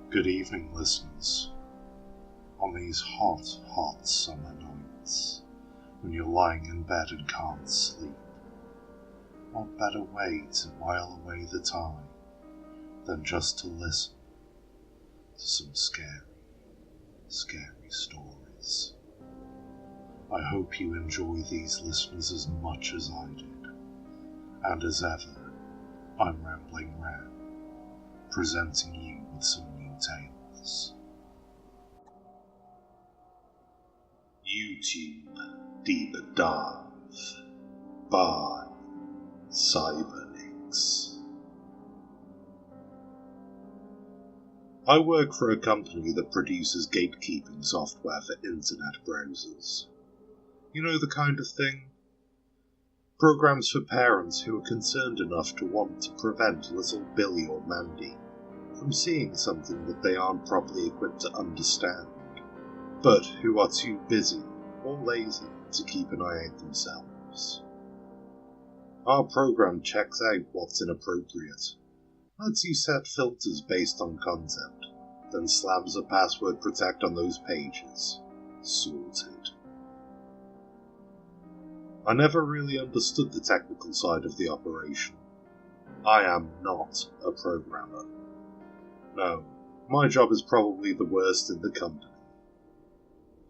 Good evening, listeners. On these hot, hot summer nights, when you're lying in bed and can't sleep, what better way to while away the time than just to listen to some scary, scary stories. I hope you enjoy these listeners as much as I did. And as ever, I'm Ramblingramm, presenting you with some new tales. YouTube Deep Dive by Cybernix. I work for a company that produces gatekeeping software for internet browsers. You know the kind of thing? Programs for parents who are concerned enough to want to prevent little Billy or Mandy from seeing something that they aren't properly equipped to understand, but who are too busy or lazy to keep an eye out themselves. Our program checks out what's inappropriate, lets you set filters based on content, then slams a password protect on those pages. Sorted. I never really understood the technical side of the operation. I am not a programmer. No, my job is probably the worst in the company.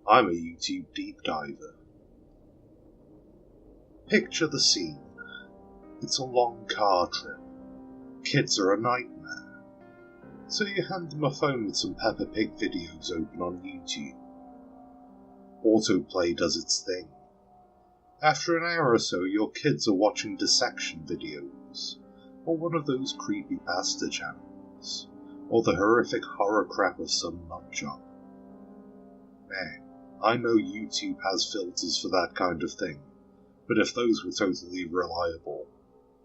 I'm a YouTube deep diver. Picture the scene. It's a long car trip. Kids are a nightmare. So you hand them a phone with some Peppa Pig videos open on YouTube. Autoplay does its thing. After an hour or so, your kids are watching dissection videos, or one of those creepy pasta channels, or the horrific horror crap of some nutjob. Now, I know YouTube has filters for that kind of thing, but if those were totally reliable,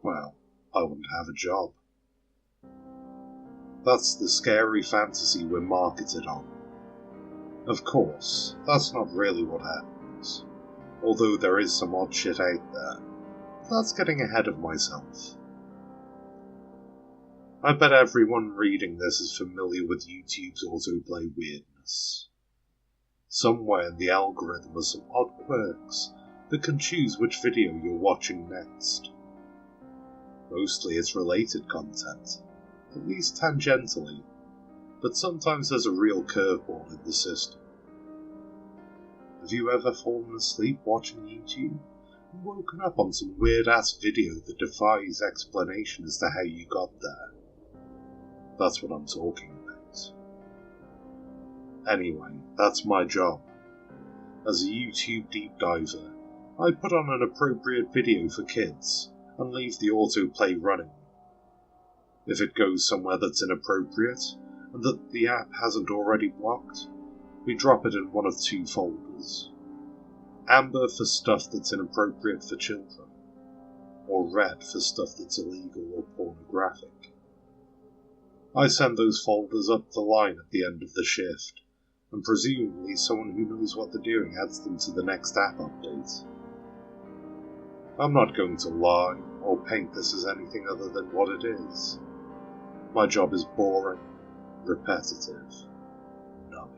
well, I wouldn't have a job. That's the scary fantasy we're marketed on. Of course, that's not really what happens. Although there is some odd shit out there. That's getting ahead of myself. I bet everyone reading this is familiar with YouTube's autoplay weirdness. Somewhere in the algorithm are some odd quirks that can choose which video you're watching next. Mostly it's related content, at least tangentially, but sometimes there's a real curveball in the system. Have you ever fallen asleep watching YouTube and woken up on some weird-ass video that defies explanation as to how you got there? That's what I'm talking about. Anyway, that's my job. As a YouTube deep diver, I put on an appropriate video for kids and leave the autoplay running. If it goes somewhere that's inappropriate, and that the app hasn't already blocked, we drop it in one of two folders. Amber for stuff that's inappropriate for children, or red for stuff that's illegal or pornographic. I send those folders up the line at the end of the shift, and presumably someone who knows what they're doing adds them to the next app update. I'm not going to lie or paint this as anything other than what it is. My job is boring, repetitive, numbing.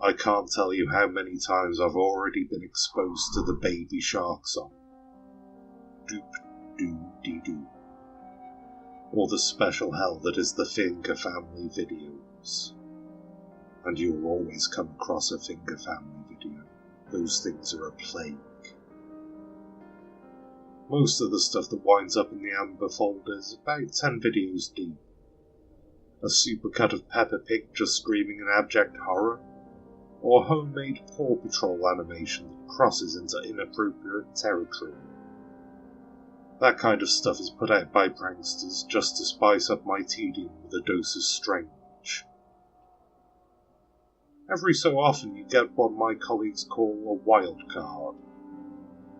I can't tell you how many times I've already been exposed to the Baby Shark song. Doop-doo-dee-doo. Or the special hell that is the Finger Family videos. And you'll always come across a Finger Family video. Those things are a plague. Most of the stuff that winds up in the Amber folder is about 10 videos deep. A supercut of Peppa Pig just screaming in abject horror, or homemade Paw Patrol animation that crosses into inappropriate territory. That kind of stuff is put out by pranksters just to spice up my tedium with a dose of strange. Every so often you get what my colleagues call a wild card,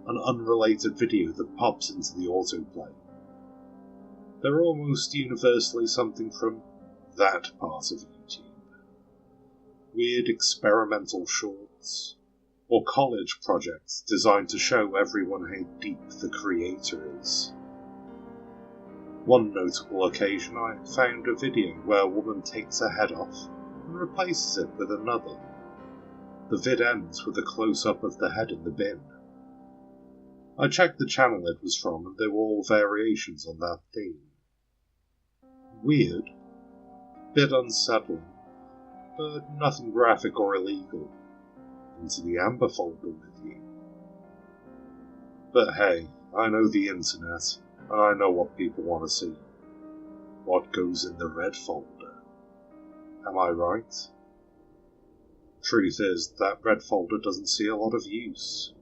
an unrelated video that pops into the autoplay. They're almost universally something from that part of YouTube. Weird experimental shorts, or college projects designed to show everyone how deep the creator is. One notable occasion I found a video where a woman takes her head off and replaces it with another. The vid ends with a close-up of the head in the bin. I checked the channel it was from and they were all variations on that theme. Weird, bit unsettling, but nothing graphic or illegal. Into the amber folder with you. But hey, I know the internet, and I know what people want to see. What goes in the red folder? Am I right? Truth is, that red folder doesn't see a lot of use.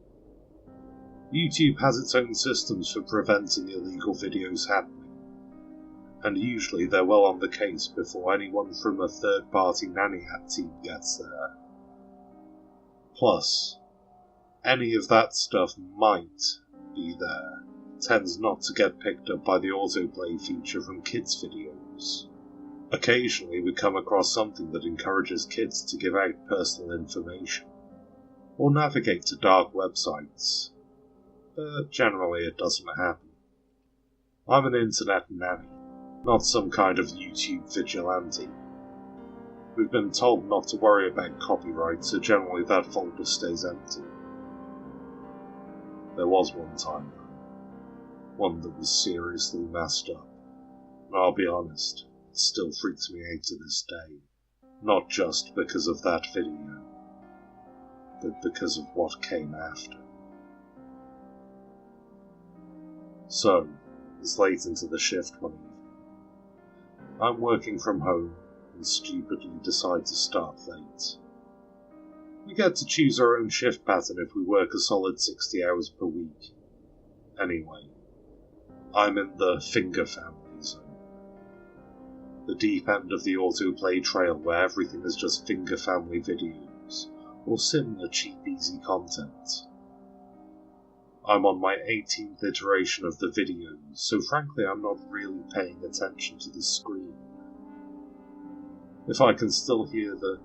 YouTube has its own systems for preventing illegal videos happening, and usually they're well on the case before anyone from a third-party nanny hat team gets there. Plus, any of that stuff might be there tends not to get picked up by the autoplay feature from kids' videos. Occasionally we come across something that encourages kids to give out personal information, or navigate to dark websites, but generally it doesn't happen. I'm an internet nanny, not some kind of YouTube vigilante. We've been told not to worry about copyright, so generally that folder stays empty. There was one time, though. One that was seriously messed up. And I'll be honest, it still freaks me out to this day. Not just because of that video, but because of what came after. So, it's late into the shift one evening. I'm working from home, and stupidly decide to start late. We get to choose our own shift pattern if we work a solid 60 hours per week. Anyway, I'm in the finger family zone. The deep end of the autoplay trail where everything is just finger family videos, or similar cheap easy content. I'm on my 18th iteration of the videos, so frankly I'm not really paying attention to the screen. If I can still hear the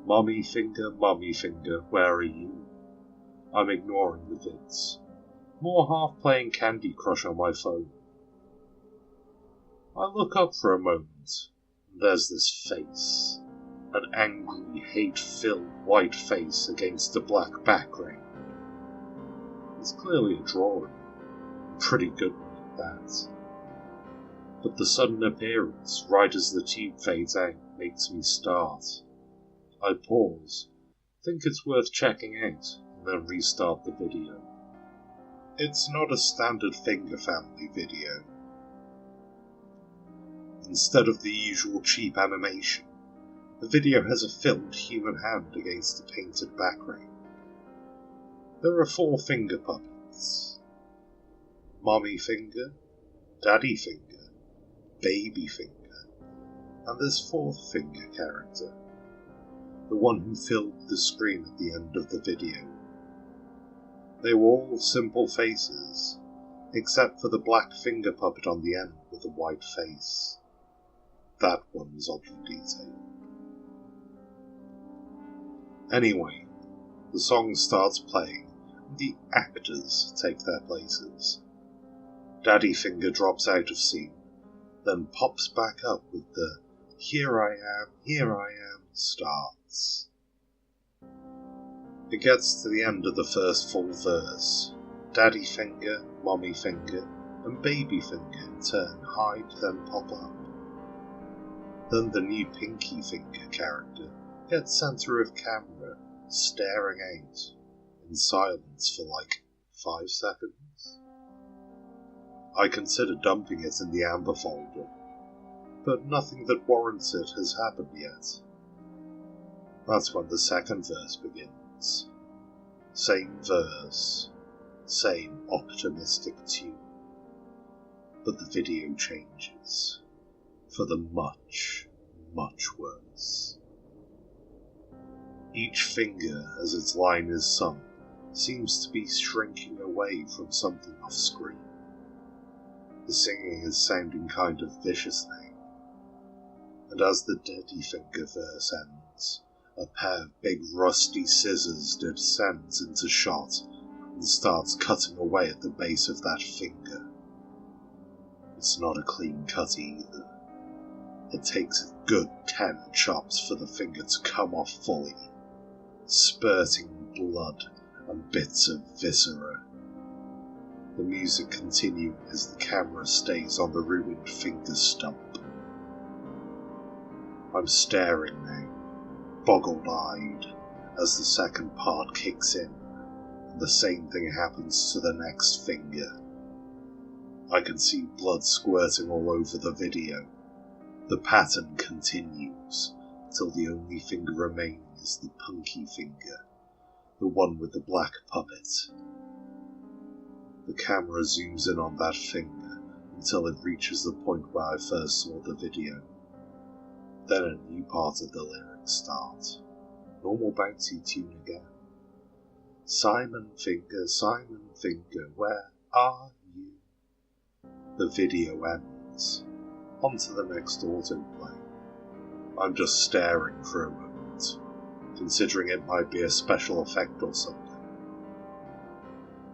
mummy finger, where are you? I'm ignoring the vids. More half playing Candy Crush on my phone. I look up for a moment, and there's this face. An angry, hate-filled white face against a black background. It's clearly a drawing. A pretty good one at that. But the sudden appearance, right as the tube fades out, makes me start. I pause, think it's worth checking out, and then restart the video. It's not a standard finger family video. Instead of the usual cheap animation, the video has a filmed human hand against a painted background. There are 4 finger puppets. Mommy finger, daddy finger, baby finger, and this 4th finger character, the one who filled the screen at the end of the video. They were all simple faces, except for the black finger puppet on the end with the white face. That one was oddly detailed. Anyway, the song starts playing, and the actors take their places. Daddy Finger drops out of scene, then pops back up with the here I am starts. It gets to the end of the first full verse. Daddy Finger, Mommy Finger, and Baby Finger in turn hide, then pop up. Then the new Pinky Finger character gets center of camera, staring out, in silence for like 5 seconds. I consider dumping it in the amber folder, but nothing that warrants it has happened yet. That's when the second verse begins. Same verse, same optimistic tune. But the video changes, for the much, much worse. Each finger, as its line is sung, seems to be shrinking away from something off screen. The singing is sounding kind of vicious now. And as the Daddy Finger verse ends, a pair of big rusty scissors descends into shot and starts cutting away at the base of that finger. It's not a clean cut either. It takes a good 10 chops for the finger to come off fully, spurting blood and bits of viscera. The music continuing as the camera stays on the ruined finger stump. I'm staring now, boggled-eyed, as the second part kicks in, and the same thing happens to the next finger. I can see blood squirting all over the video. The pattern continues, till the only finger remaining is the punky finger, the one with the black puppet. The camera zooms in on that finger until it reaches the point where I first saw the video. Then a new part of the lyrics start. Normal bouncy tune again. Simon Finger, where are you? The video ends. On to the next autoplay. I'm just staring for a moment, considering it might be a special effect or something.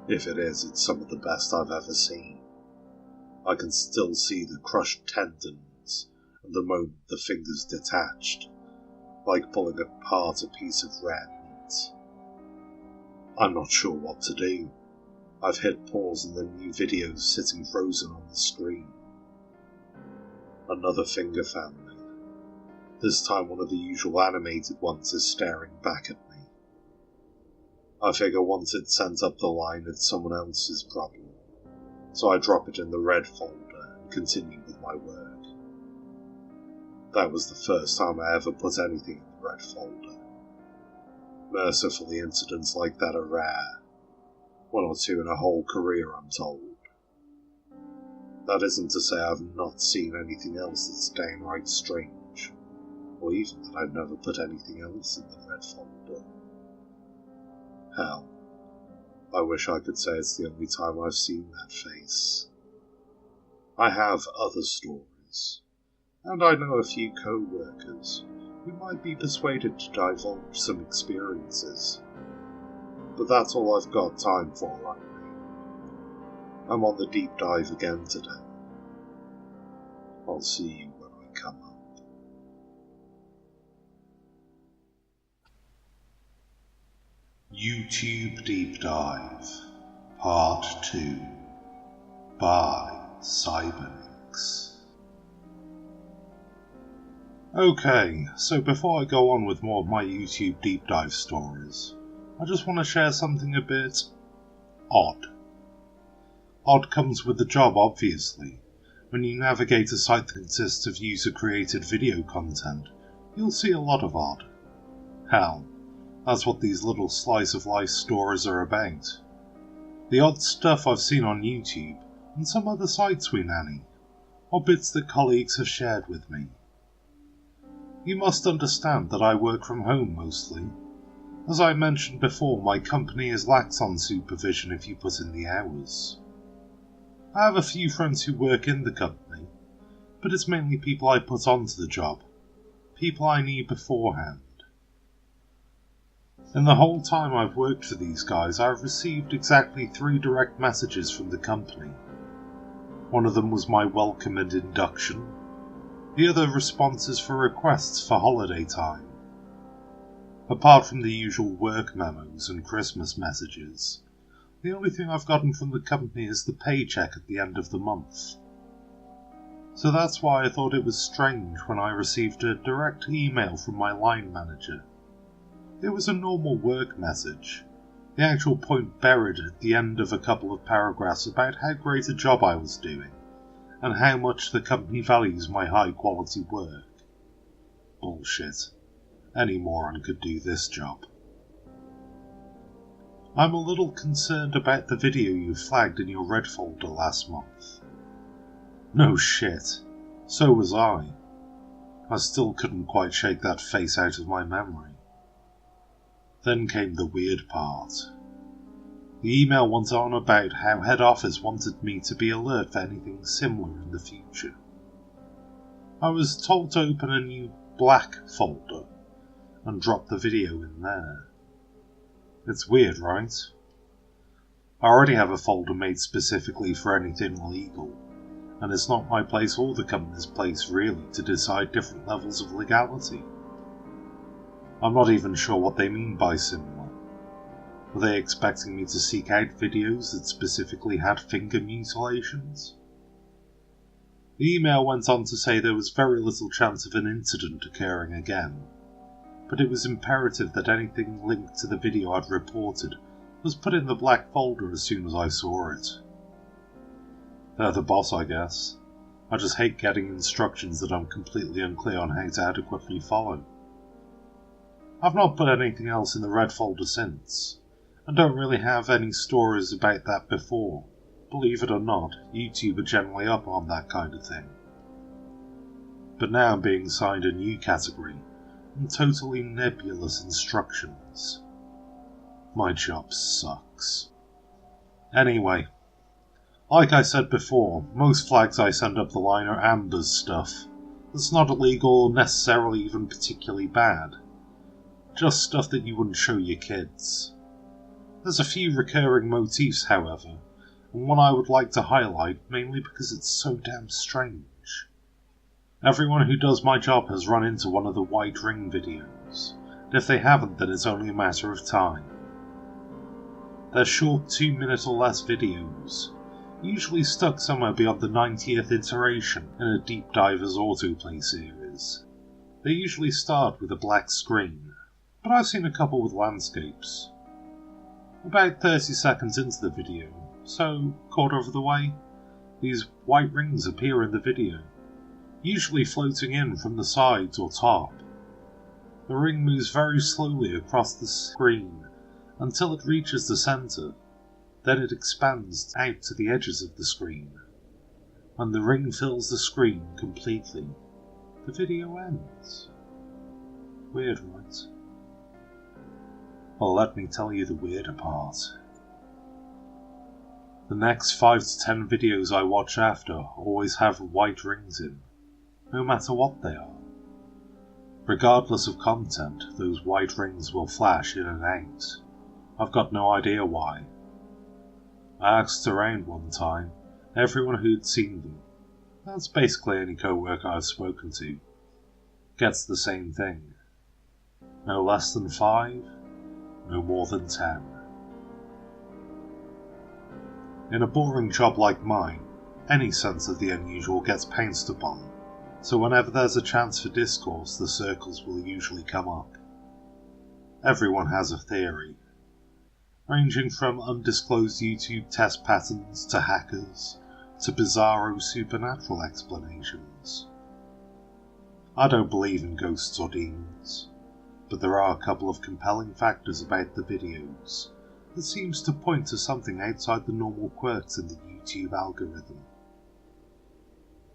If it is, it's some of the best I've ever seen. I can still see the crushed tendons and the moment the finger's detached, like pulling apart a piece of red meat. I'm not sure what to do. I've hit pause and the new video's sitting frozen on the screen. Another finger found me. This time one of the usual animated ones is staring back at me. I figure once it's sent up the line it's someone else's problem, so I drop it in the red folder and continue with my work. That was the first time I ever put anything in the red folder. Mercifully, incidents like that are rare. 1 or 2 in a whole career, I'm told. That isn't to say I've not seen anything else that's downright strange, or even that I've never put anything else in the red folder. Hell, I wish I could say it's the only time I've seen that face. I have other stories, and I know a few co-workers who might be persuaded to divulge some experiences. But that's all I've got time for right now. I'm on the deep dive again today. I'll see you when I come up. YouTube Deep Dive Part 2 by Cybernix. Okay, so before I go on with more of my YouTube Deep Dive stories, I just want to share something a bit odd. Odd comes with the job, obviously. When you navigate a site that consists of user-created video content, you'll see a lot of odd. Hell, that's what these little slice-of-life stories are about. The odd stuff I've seen on YouTube and some other sites we nanny, or bits that colleagues have shared with me. You must understand that I work from home mostly. As I mentioned before, my company is lax on supervision if you put in the hours. I have a few friends who work in the company, but it's mainly people I put onto the job, people I knew beforehand. In the whole time I've worked for these guys, I've received exactly 3 direct messages from the company. One of them was my welcome and induction, the other responses for requests for holiday time. Apart from the usual work memos and Christmas messages, the only thing I've gotten from the company is the paycheck at the end of the month. So that's why I thought it was strange when I received a direct email from my line manager. It was a normal work message, the actual point buried at the end of a couple of paragraphs about how great a job I was doing, and how much the company values my high-quality work. Bullshit. Any moron could do this job. I'm a little concerned about the video you flagged in your red folder last month. No shit. So was I. I still couldn't quite shake that face out of my memory. Then came the weird part. The email went on about how head office wanted me to be alert for anything similar in the future. I was told to open a new black folder and drop the video in there. It's weird, right? I already have a folder made specifically for anything legal, and it's not my place or the company's place really to decide different levels of legality. I'm not even sure what they mean by similar. Were they expecting me to seek out videos that specifically had finger mutilations? The email went on to say there was very little chance of an incident occurring again, but it was imperative that anything linked to the video I'd reported was put in the black folder as soon as I saw it. They're the boss, I guess. I just hate getting instructions that I'm completely unclear on how to adequately follow. I've not put anything else in the red folder since, and don't really have any stories about that before. Believe it or not, YouTube are generally up on that kind of thing. But now I'm being assigned a new category, and totally nebulous instructions. My job sucks. Anyway, like I said before, most flags I send up the line are Amber's stuff. That's not illegal or necessarily even particularly bad. Just stuff that you wouldn't show your kids. There's a few recurring motifs, however, and one I would like to highlight mainly because it's so damn strange. Everyone who does my job has run into one of the White Ring videos, and if they haven't, then it's only a matter of time. They're short 2-minute or less videos, usually stuck somewhere beyond the 90th iteration in a Deep Diver's autoplay series. They usually start with a black screen, but I've seen a couple with landscapes. About 30 seconds into the video, so quarter of the way, these white rings appear in the video, usually floating in from the sides or top. The ring moves very slowly across the screen until it reaches the centre, then it expands out to the edges of the screen. When the ring fills the screen completely, the video ends. Weird, right? Well, let me tell you the weirder part. The next 5 to 10 videos I watch after always have white rings in, no matter what they are. Regardless of content, those white rings will flash in and out. I've got no idea why. I asked around one time, everyone who'd seen them, that's basically any co-worker I've spoken to, gets the same thing. No less than 5, no more than 10. In a boring job like mine, any sense of the unusual gets pounced upon, so whenever there's a chance for discourse, the circles will usually come up. Everyone has a theory, ranging from undisclosed YouTube test patterns to hackers to bizarro supernatural explanations. I don't believe in ghosts or demons, but there are a couple of compelling factors about the videos that seems to point to something outside the normal quirks in the YouTube algorithm.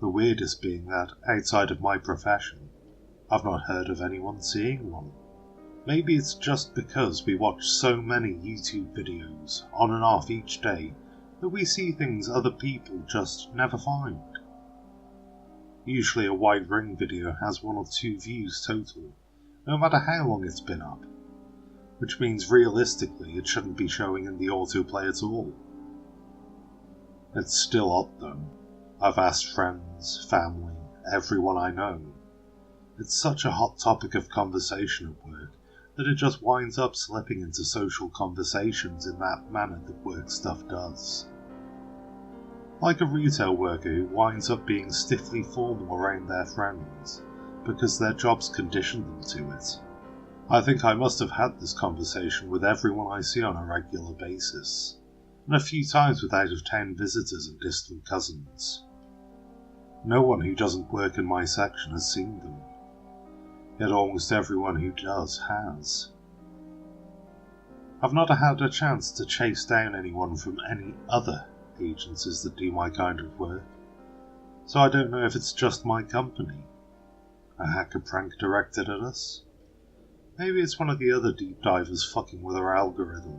The weirdest being that, outside of my profession, I've not heard of anyone seeing one. Maybe it's just because we watch so many YouTube videos on and off each day that we see things other people just never find. Usually a white ring video has 1 or 2 views total, no matter how long it's been up, which means realistically it shouldn't be showing in the autoplay at all. It's still odd though. I've asked friends, family, everyone I know. It's such a hot topic of conversation at work that it just winds up slipping into social conversations in that manner that work stuff does. Like a retail worker who winds up being stiffly formal around their friends because their jobs condition them to it. I think I must have had this conversation with everyone I see on a regular basis, and a few times with out-of-town visitors and distant cousins. No one who doesn't work in my section has seen them, yet almost everyone who does has. I've not had a chance to chase down anyone from any other agencies that do my kind of work, so I don't know if it's just my company. A hacker prank directed at us? Maybe it's one of the other deep divers fucking with our algorithm.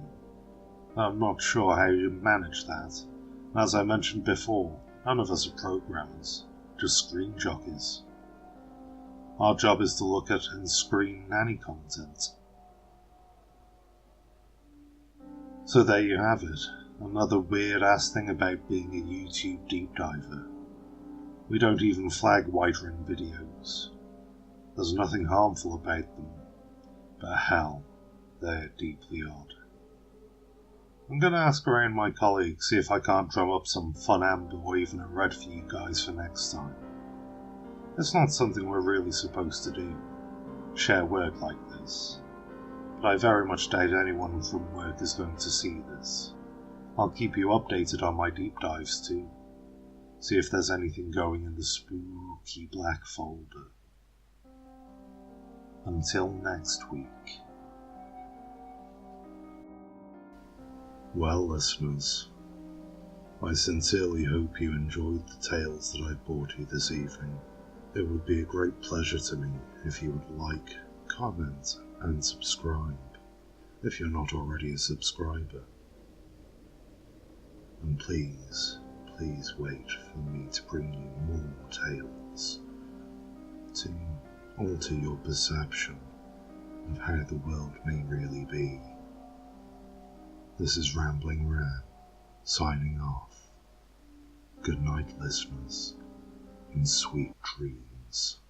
I'm not sure how you manage that. As I mentioned before, none of us are programmers, just screen jockeys. Our job is to look at and screen nanny content. So there you have it, another weird ass thing about being a YouTube deep diver. We don't even flag white-ring videos. There's nothing harmful about them, but hell, they're deeply odd. I'm going to ask around my colleagues, see if I can't drum up some fun amber or even a red for you guys for next time. It's not something we're really supposed to do, share work like this, but I very much doubt anyone from work is going to see this. I'll keep you updated on my deep dives too, see if there's anything going in the spooky black folder. Until next week. Well, listeners, I sincerely hope you enjoyed the tales that I've brought you this evening. It would be a great pleasure to me if you would like, comment, and subscribe, if you're not already a subscriber. And please, please wait for me to bring you more tales, to alter your perception of how the world may really be. This is Ramblingramm, signing off. Good night, listeners, and sweet dreams.